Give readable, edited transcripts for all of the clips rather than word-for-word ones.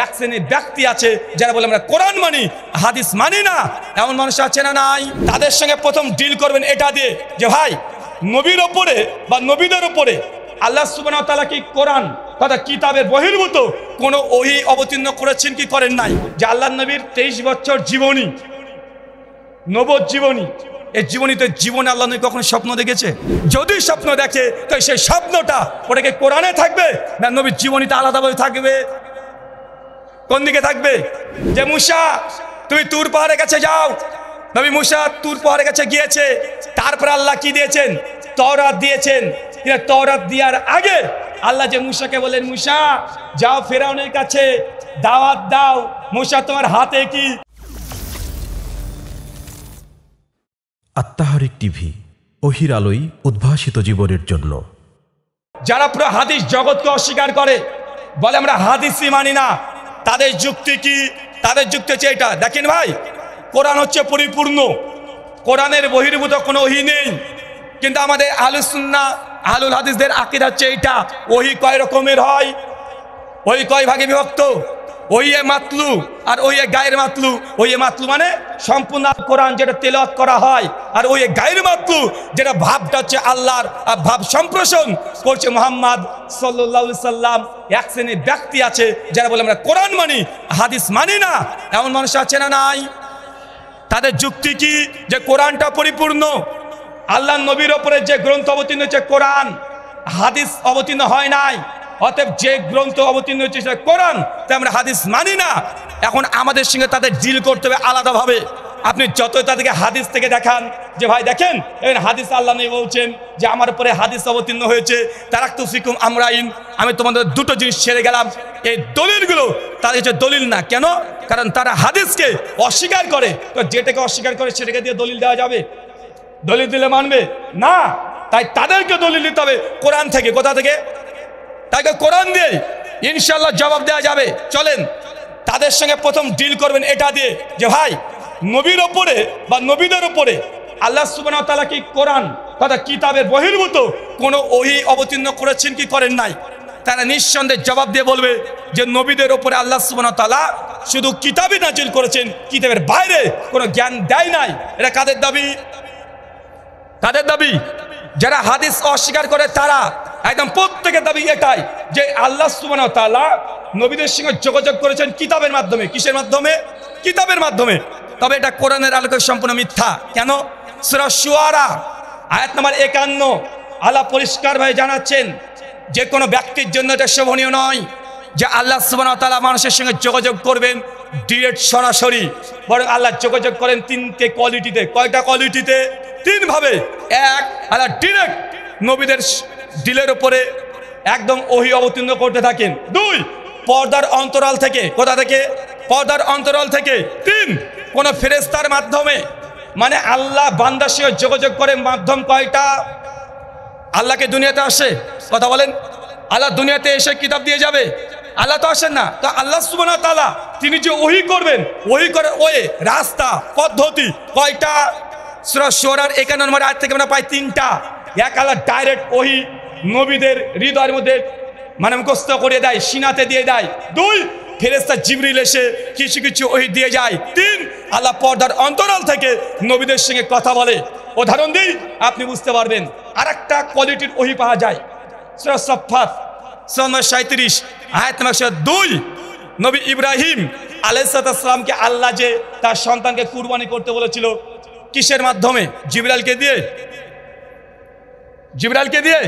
এক শ্রেণীর ব্যক্তি আছে যারা বলে আমরা কোরআন মানি হাদিস মানি না। এমন মানুষ আছে না নাই? তাদের সঙ্গে প্রথম ডিল করবেন এটা দিয়ে যে ভাই নবীর ওপরে বা নবীদের ওপরে আল্লাহ সুবহানাহু ওয়া তাআলা কি কোরআন তথা কিতাবের বহির্ভূত কোনো ওহী অবতীর্ণ করেছেন কি করেন নাই? যে আল্লাহ নবীর 23 বছর জীবনী, নবুয়ত জীবনী, এই জীবনীতে জীবনে আল্লাহ নবী কখনো স্বপ্ন দেখেছে? যদি স্বপ্ন দেখে তো সেই স্বপ্নটা ওটাকে কোরআনে থাকবে না নবীর জীবনীতে আলাদাভাবে থাকবে? কোন দিকে থাকবে? যে মুসা তুমি তুর পাহাড়ের কাছে যাও, নবী মুসা তুর পাহাড়ের কাছে গিয়েছে, তারপর আল্লাহ কি দিয়েছেন? তওরাত দিয়েছেন। তওরাত দেওয়ার আগে আল্লাহ যে মুসাকে বলেন মুসা যাও ফেরাউনের কাছে দাওয়াত দাও, মুসা তোমার হাতে কি? আত্মাহারিক টিভি, ওহির আলোয় উদ্ভাসিত জীবনের জন্য। যারা পুরো হাদিস জগৎকে অস্বীকার করে, বলে আমরা হাদিসই মানি না, তাদের যুক্তি কি? তাদের যুক্তি হচ্ছে এটা, দেখেন ভাই কোরআন হচ্ছে পরিপূর্ণ, কোরআনের বহির্ভূত কোনো ওহী নেই। কিন্তু আমাদের আহলুস সুন্নাহ আহলুল হাদিসদের আকীদা হচ্ছে এইটা, ওহী কয় রকমের হয়, ওহী কয় ভাগে বিভক্ত, ওহী মাতলু আর ওহী গায়ের মাতলু। ওহী মাতলু মানে সম্পূর্ণ কোরআন যেটা তেলাওয়াত করা হয়, আর ওহী গায়ের মাতলু যেটা ভাবটা হচ্ছে আল্লাহর, আর ভাব সম্প্রসারণ করছে মুহাম্মদ সাল্লাল্লাহু আলাইহি সাল্লাম। এক শ্রেণীর ব্যক্তি আছে যারা বলে আমরা কোরআন মানি হাদিস মানি না। এমন মানুষ আছে না নাই? তাদের যুক্তি কি? যে কোরআনটা পরিপূর্ণ, আল্লাহ নবীর ওপরে যে গ্রন্থ অবতীর্ণ হচ্ছে কোরআন, হাদিস অবতীর্ণ হয় নাই, অতএব যে গ্রন্থ অবতীর্ণ হচ্ছে সেটা কোরআন, তাই আমরা হাদিস মানি না। এখন আমাদের সঙ্গে তাদের ডিল করতে হবে আলাদাভাবে। আপনি যতই তাদেরকে হাদিস থেকে দেখান যে ভাই দেখেন হাদিস আল্লাহ নবী বলছেন যে আমার উপরে হাদিস অবতীর্ণ হয়েছে, তারাকতু ফিকুম আমরাইন, আমি তোমাদের দুটো জিনিস ছেড়ে গেলাম, এই দলিলগুলো তাদের হচ্ছে দলিল না। কেন? কারণ তারা হাদিসকে অস্বীকার করে। তো যেটাকে অস্বীকার করে সেটাকে দিয়ে দলিল দেওয়া যাবে? দলিল দিলে মানবে না। তাই তাদেরকে দলিল দিতে হবে কোরআন থেকে। কোথা থেকে? তাকে কোরআন দিয়ে ইনশাআল্লাহ জবাব দেওয়া যাবে। চলেন তাদের সঙ্গে প্রথম ডিল করবেন এটা দিয়ে যে ভাই নবীর ওপরে বা নবীদের ওপরে আল্লাহ সুবহানাহু ওয়া তাআলা কি কোরআন তথা কিতাবের বহির্ভূত কোনো ওহী অবতীর্ণ করেছেন কি করেন নাই? তারা নিঃসন্দেহে জবাব দিয়ে বলবে যে নবীদের ওপরে আল্লাহ সুবহানাহু ওয়া তাআলা শুধু কিতাবই নাজিল করেছেন, কিতাবের বাইরে কোনো জ্ঞান দেয় নাই। এটা কাদের দাবি? কাদের দাবি? যারা হাদিস অস্বীকার করে তারা একদম প্রত্যেকের দাবি এটাই যে আল্লাহ সুবহানাহু ওয়া তাআলা নবীদের সঙ্গে যোগাযোগ করেছেন কিতাবের মাধ্যমে। কিসের মাধ্যমে? কিতাবের মাধ্যমে। তবে এটা কোরআনের আলোকে সম্পূর্ণ মিথ্যা। কেন? সূরা শুআরা আয়াত নম্বর 51 আল্লাহ পরিষ্কারভাবে জানাচ্ছেন যে কোনো ব্যক্তির জন্য এটা শোভনীয় নয় যে আল্লাহ সুবহানাহু ওয়া তাআলা মানুষের সঙ্গে যোগাযোগ করবেন ডিরেক্ট সরাসরি, বরং আল্লাহ যোগাযোগ করেন তিনটে কোয়ালিটিতে। কয়টা কোয়ালিটিতে? তিন ভাবে। এক, আল্লাহ ডিরেক্ট নবীদের দিলের উপরে একদম ওহী অবতীর্ণ করতে থাকেন। দুই, পর্দার অন্তরাল থেকে। কোথা থেকে? পর্দার অন্তরাল থেকে। তিন, কোন ফেরেশতার মাধ্যমে। মানে আল্লাহ বান্দার সঙ্গে যোগাযোগ করে মাধ্যম কয়টা? আল্লাহকে দুনিয়াতে আসে, কথা বলেন, আল্লাহ দুনিয়াতে এসে কিতাব দিয়ে যাবে? আল্লাহ তো আসেন না। তো আল্লাহ সুবহানাহু ওয়া তাআলা তিনি যে ওহী করবেন, ওহী করে ওয়ে রাস্তা পদ্ধতি কয়টা? সূরা শুআরার 51 নম্বর আয়াত থেকে আমরা পাই তিনটা। এক, আল্লাহ ডাইরেক্ট ওহী নবীদের হৃদয়ের মধ্যে মানে মুখস্থ করে দেয়, সিনাতে দিয়ে দেয়। দুই, ফেরেশতা জিবরিল এসে কিছু কিছু ওহী দিয়ে যায়। তিন, আল্লাহ পর্দার অন্তরাল থেকে নবীদের সঙ্গে কথা বলে। উদাহরণ দিই আপনি বুঝতে পারবেন। আরেকটা কোয়ালিটির ওহী পাওয়া যায় সূরা সাফফাত 37 আয়াত নম্বর 2। নবী ইব্রাহিম আলাইহিস সালামকে আল্লাহ যে তার সন্তানকে কুরবানি করতে বলেছিল কিসের মাধ্যমে? জিবরাইলকে দিয়ে। জিবরাইলকে দিয়ে।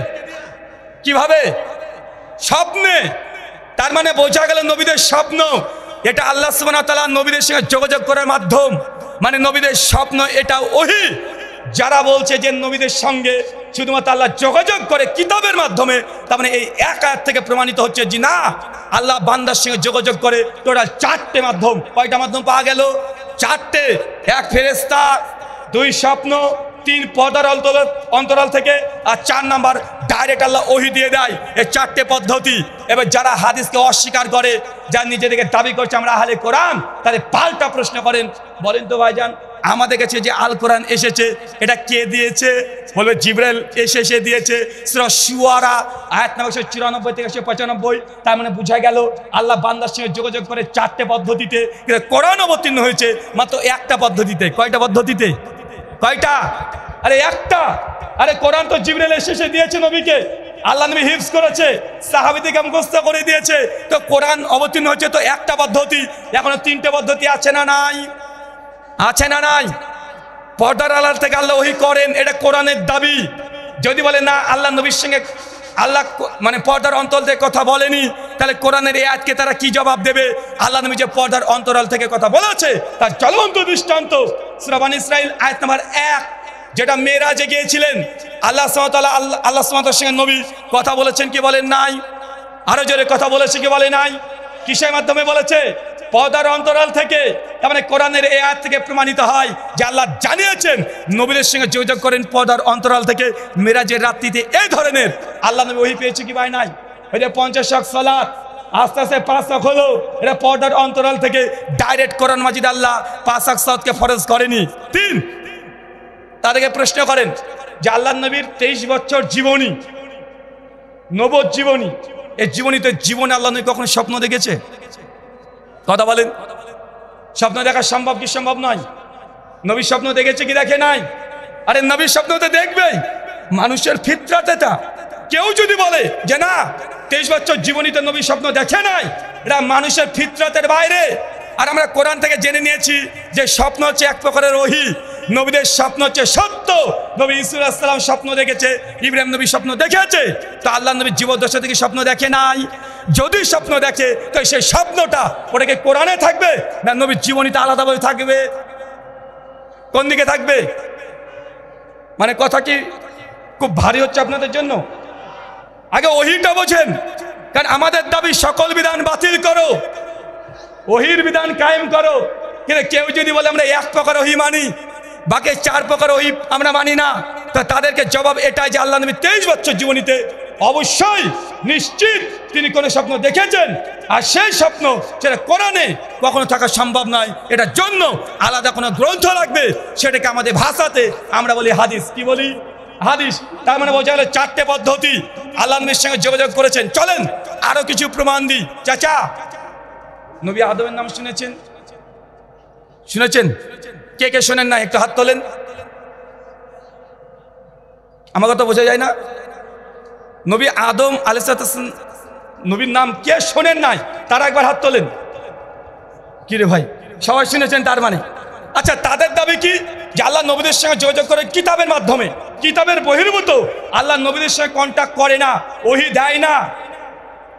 কিভাবে? স্বপ্নে। তার মানে বোঝা গেল নবীদের স্বপ্ন এটা আল্লাহ সুবহানাহু ওয়া তাআলা নবীদের সঙ্গে যোগাযোগ করার মাধ্যম। মানে নবীদের স্বপ্ন এটা ওহী। যারা বলছে যে নবীদের সঙ্গে শুধুমাত্র আল্লাহ যোগাযোগ করে কিতাবের মাধ্যমে, তার মানে এই এক আয়াত থেকে প্রমাণিত হচ্ছে যে না, আল্লাহ বান্দার সঙ্গে যোগাযোগ করে টোটাল 4টে মাধ্যম। কয়টা মাধ্যম পাওয়া গেল? 4টে। এক, ফেরেশতা। দুই, স্বপ্ন। তিন, পর্দার অন্তরাল থেকে। আর 4 নাম্বার ডাইরেক্ট আল্লাহ ওহী দিয়ে দেয়। এই 4টে পদ্ধতি। এবার যারা হাদিসকে অস্বীকার করে, যারা নিজেদেরকে দাবি করছে আমরা আহলে কোরআন, তাদের পাল্টা প্রশ্ন করেন, বলেন তো ভাইজান আমাদের কাছে যে আল কোরআন এসেছে এটা কে দিয়েছে? বলবে জিবরাইল এসে দিয়েছে। সূরা শুআরা আয়াত নম্বর 94 থেকে 95। তার মানে বোঝা গেল আল্লাহ বান্দার সঙ্গে যোগাযোগ করে 4টে পদ্ধতিতে, কিন্তু কোরআন অবতীর্ণ হয়েছে মাত্র একটা পদ্ধতিতে। কয়টা পদ্ধতিতে? কয়টা? আরে একটা। আরে কোরআন তো জিবরাইল এসে দিয়েছে নবীকে, আল্লাহ নবী হিফজ করেছে, সাহাবীদেরকে মুখস্থ করে দিয়েছে। তো কোরআন অবতীর্ণ হচ্ছে তো একটা পদ্ধতি, এখনো 3টে পদ্ধতি আছে না নাই? আছে না নাই? পর্দার আড়াল থেকে আল্লাহ ওহী করেন, এটা কোরআনের দাবি। যদি বলে না আল্লাহ নবীর সঙ্গে আল্লাহ মানে পর্দার অন্তরাল থেকে কথা বলেনি, তাহলে কোরআনের এই আয়াতকে তারা কি জবাব দেবে? আল্লাহ নবী যে পর্দার অন্তরাল থেকে কথা বলেছে তার জ্বলন্ত দৃষ্টান্ত সূরা বনী ইসরাঈল আয়াত নম্বর 1, যেটা মেরাজে গিয়েছিলেন আল্লাহ সুবহানাহু ওয়া তাআলা আল্লাহ সুবহানাহু ওয়া তাআলার সঙ্গে নবী কথা বলেছেন কি বলেন নাই? আরো জোরে কথা বলেছে কি বলে নাই? কিসের মাধ্যমে বলেছে? পর্দার অন্তরাল থেকে। তার মানে কোরআনের এই আয়াত থেকে প্রমাণিত হয় যে আল্লাহ জানিয়েছেন নবীদের সঙ্গে যোগাযোগ করেন পর্দার অন্তরাল থেকে। মেরাজের রাত্রিতে এই ধরনের আল্লাহ নবী ওহী পেয়েছে কি ভাই নাই? ওই যে 50 ওয়াক্ত সালাত আস্তে আস্তে 5 ওয়াক্ত হলো, এটা পর্দার অন্তরাল থেকে ডাইরেক্ট কোরআন মাজিদ আল্লাহ 5 ওয়াক্ত সালাতকে ফরজ করেনি। 3, তাদেরকে প্রশ্ন করেন যে আল্লাহ নবীর 23 বছর জীবনী, নবদ জীবনী, এই জীবনীতে জীবনে আল্লাহ নবী কখনো স্বপ্ন দেখেছে? কথা বলেন। স্বপ্ন দেখা সম্ভব কি সম্ভব নয়? নবী স্বপ্ন দেখেছে কি দেখে নাই? আরে নবীর স্বপ্ন তো দেখবেই, মানুষের ফিতরাত এটা। কেউ যদি বলে যে না 23 বছর জীবনীতে নবী স্বপ্ন দেখে নাই, এটা মানুষের ফিতরাতের বাইরে। আর আমরা কোরআন থেকে জেনে নিয়েছি যে স্বপ্ন হচ্ছে এক প্রকারের ওহী, নবীদের স্বপ্ন হচ্ছে সত্য। নবী ঈসা আলাইহিস সালাম স্বপ্ন দেখেছে, ইব্রাহিম নবী স্বপ্ন দেখেছে, তো আল্লাহ নবী জীবদ্দশা থেকে স্বপ্ন দেখে নাই। যদি স্বপ্ন দেখে তো সেই স্বপ্নটা ওটাকে কোরআনে থাকবে না নবীর জীবনীতে আলাদাভাবে থাকবে? কোন দিকে থাকবে? মানে কথা কি খুব ভারী হচ্ছে আপনাদের জন্য? আগে ওহীটা বোঝেন, কারণ আমাদের দাবি সকল বিধান বাতিল করো, ওহীর বিধান কায়েম করো। কিন্তু কেউ যদি বলে আমরা 1 প্রকার ওহী মানি, বাকি 4 প্রকার ওহী আমরা মানি না, তো তাদেরকে জবাব এটাই যে আল্লাহ নবী 23 বছর জীবনীতে অবশ্যই নিশ্চিত তিনি কোনো স্বপ্ন দেখেছেন, আর সেই স্বপ্ন সেটা কোরআনে কখনো থাকা সম্ভব নয়। এটার জন্য আলাদা কোনো গ্রন্থ লাগবে, সেটাকে আমাদের ভাষাতে আমরা বলি হাদিস। কি বলি? হাদিস। তার মানে বোঝা গেল 4টে পদ্ধতি আল্লাহ নবীর সঙ্গে যোগাযোগ করেছেন। চলেন আরো কিছু প্রমাণ দিই। চাচা, নবী আদমের নাম শুনেছেন? শুনেছেন? কে কে শোনেন না একটু হাত তোলেন। আমার কথা বোঝা যায় না? নবী আদম আলাইহিস সালাম নবীর নাম কে শোনেন নাই? তারা একবার হাত তোলেন। কি রে ভাই, সবাই শুনেছেন তার মানে? আচ্ছা, তাদের দাবি কি? যে আল্লাহ নবীদের সঙ্গে যোগাযোগ করে কিতাবের মাধ্যমে, কিতাবের বহির্ভূত আল্লাহ নবীদের সঙ্গে কন্ট্যাক্ট করে না, ওহী দেয় না।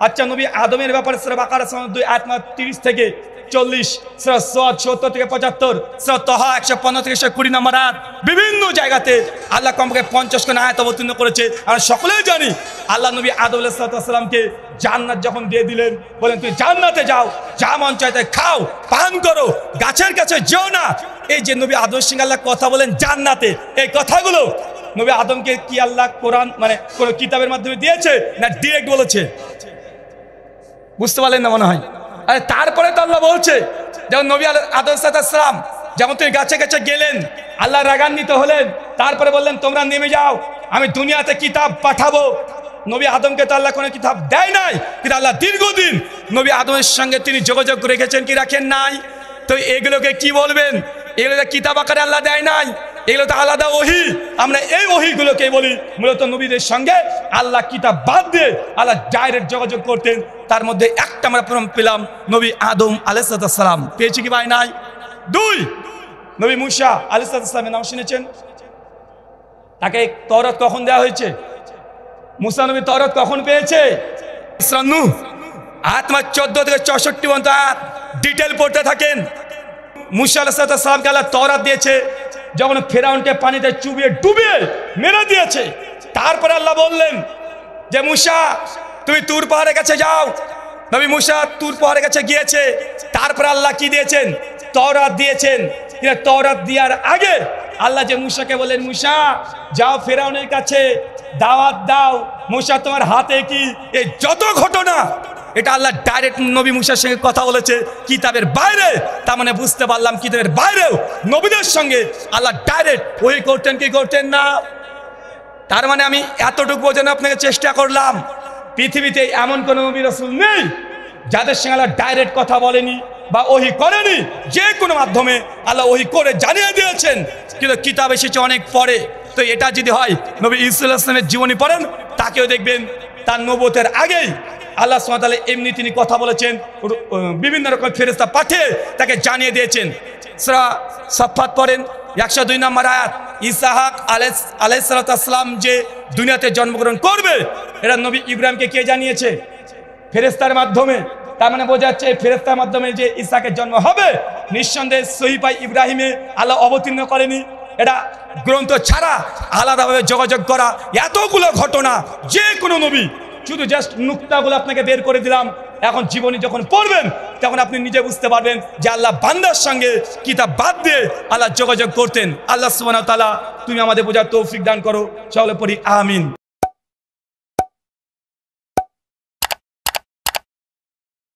আচ্ছা, নবী আদমের ব্যাপারে সূরা বাকারা 2 আয়াত 30 থেকে 40, সূরা সাদ 70 থেকে 75, সূরা তাহা 115 থেকে 120 নম্বর আয়াত, বিভিন্ন জায়গাতে আল্লাহ কমপক্ষে 50 খানা আয়াত অবতীর্ণ করেছে। আমরা সকলেই জানি আল্লাহ নবী আদম আলাইহিস সালামকে জান্নাত যখন দিয়ে দিলেন, বলেন তুই জান্নাতে যাও, যা মন চায় তাই খাও, পান করো, গাছের কাছে যেও না। এই যে নবী আদমের সঙ্গে আল্লাহ কথা বলেন জান্নাতে, এই কথাগুলো নবী আদমকে কি আল্লাহ কোরআন মানে কোন কিতাবের মাধ্যমে দিয়েছে না ডিরেক্ট বলেছে? বুঝতে পারলেন না মনে হয়? আরে তারপরে তো আল্লাহ বলছে, যেমন নবী আদম সালাম যেমন তুই গাছে গাছে গেলেন, আল্লাহ রাগান্বিত হলেন, তারপরে বললেন তোমরা নেমে যাও, আমি দুনিয়াতে কিতাব পাঠাবো। নবী আদমকে তো আল্লাহ কোনো কিতাব দেয় নাই, কিন্তু আল্লাহ দীর্ঘদিন নবী আদমের সঙ্গে তিনি যোগাযোগ রেখেছেন কি রাখেন নাই? তো এগুলোকে কি বলবেন? এগুলো কিতাব আকারে আল্লাহ দেয় নাই, এগুলো তো আলাদা ওহী। আমরা এই ওহীগুলোকে বলি মূলত নবীদের সঙ্গে আল্লাহ কিতাব বাদ দিয়ে আল্লাহ ডাইরেক্ট যোগাযোগ করতেন। তার মধ্যে একটা আমরা প্রমাণ পেলাম, নবী আদম আলাইহিস সালাম পেয়েছি কি ভাই নাই? 2, নবী মূসা আলাইহিস সালামের নাম শুনেছেন? তাকে তওরাত কখন দেওয়া হয়েছে? মূসা নবী তওরাত কখন পেয়েছে? সূরা নূহ আয়াত 14 থেকে 64 পর্যন্ত আয়াত ডিটেইল পড়তে থাকেন। মূসা আলাইহিস সালামকে আল্লাহ তওরাত দিয়েছে যখন ফেরাউনকে পানিতে চুবিয়ে ডুবিয়ে মেরে দিয়েছে। তারপরে আল্লাহ বললেন যে মূসা তুমি তুর পাহাড়ের কাছে যাও। নবী মূসা তুর পাহাড়ের কাছে গিয়েছে। তারপরে আল্লাহ কি দিয়েছেন? তওরাত দিয়েছেন। কিন্তু তওরাত দেওয়ার আগে আল্লাহ যে মূসাকে বলেন মূসা যাও ফেরাউনের কাছে দাওয়াত দাও। মূসা তোমার হাতে কি এই যত ঘটনা এটা আল্লাহ ডাইরেক্ট নবী মুসার সঙ্গে কথা বলেছে কিতাবের বাইরে। তার মানে বুঝতে পারলাম কিতাবের বাইরেও নবীদের সঙ্গে আল্লাহ ডাইরেক্ট ওই করতেন কি করতেন না। তার মানে আমি এতটুকু বোঝানো আপনাকে চেষ্টা করলাম, পৃথিবীতে এমন কোনো নবী রাসূল নেই যাদের সঙ্গে আল্লাহ ডাইরেক্ট কথা বলেনি বা ওহী করেনি। যে কোনো মাধ্যমে আল্লাহ ওহী করে জানিয়ে দিয়েছেন, কিন্তু কিতাব এসেছে অনেক পরে। তো এটা যদি হয়, নবী ঈসা আলাইহিস সালামের জীবনী পড়েন, তাকেও দেখবেন তার নবুয়তের আগেই আল্লাহ সুবহানাহু ওয়া তাআলা এমনি তিনি কথা বলেছেন, বিভিন্ন রকম ফেরেশতা পাঠিয়ে তাকে জানিয়ে দিয়েছেন। সূরা সাফফাত পড়েন 102 নম্বর আয়াত, ইসহাক আলাইহিস সালাম যে দুনিয়াতে জন্মগ্রহণ করবে, এটা নবী ইব্রাহিমকে কে জানিয়েছে? ফেরেশতার মাধ্যমে। তার মানে বোঝা যাচ্ছে ফেরেশতার মাধ্যমে যে ইসহাকের জন্ম হবে, নিঃসন্দেহে সহিফায় ইব্রাহিমে আল্লাহ অবতীর্ণ করেনি। এটা গ্রন্থ ছাড়া আলাদাভাবে যোগাযোগ করা এতগুলো ঘটনা, যে কোনো নবী, শুধু জাস্ট নুক্তাগুলো আপনাকে বের করে দিলাম। এখন জীবনী যখন পড়বেন তখন আপনি নিজে বুঝতে পারবেন যে আল্লাহ বান্দার সঙ্গে কিতাব বাদ দিয়ে আল্লাহ যোগাযোগ করতেন। আল্লাহ সুবহানাহু ওয়া তাআলা তুমি আমাদের বোঝার তৌফিক দান করো। সকলে পড়ি আমিন।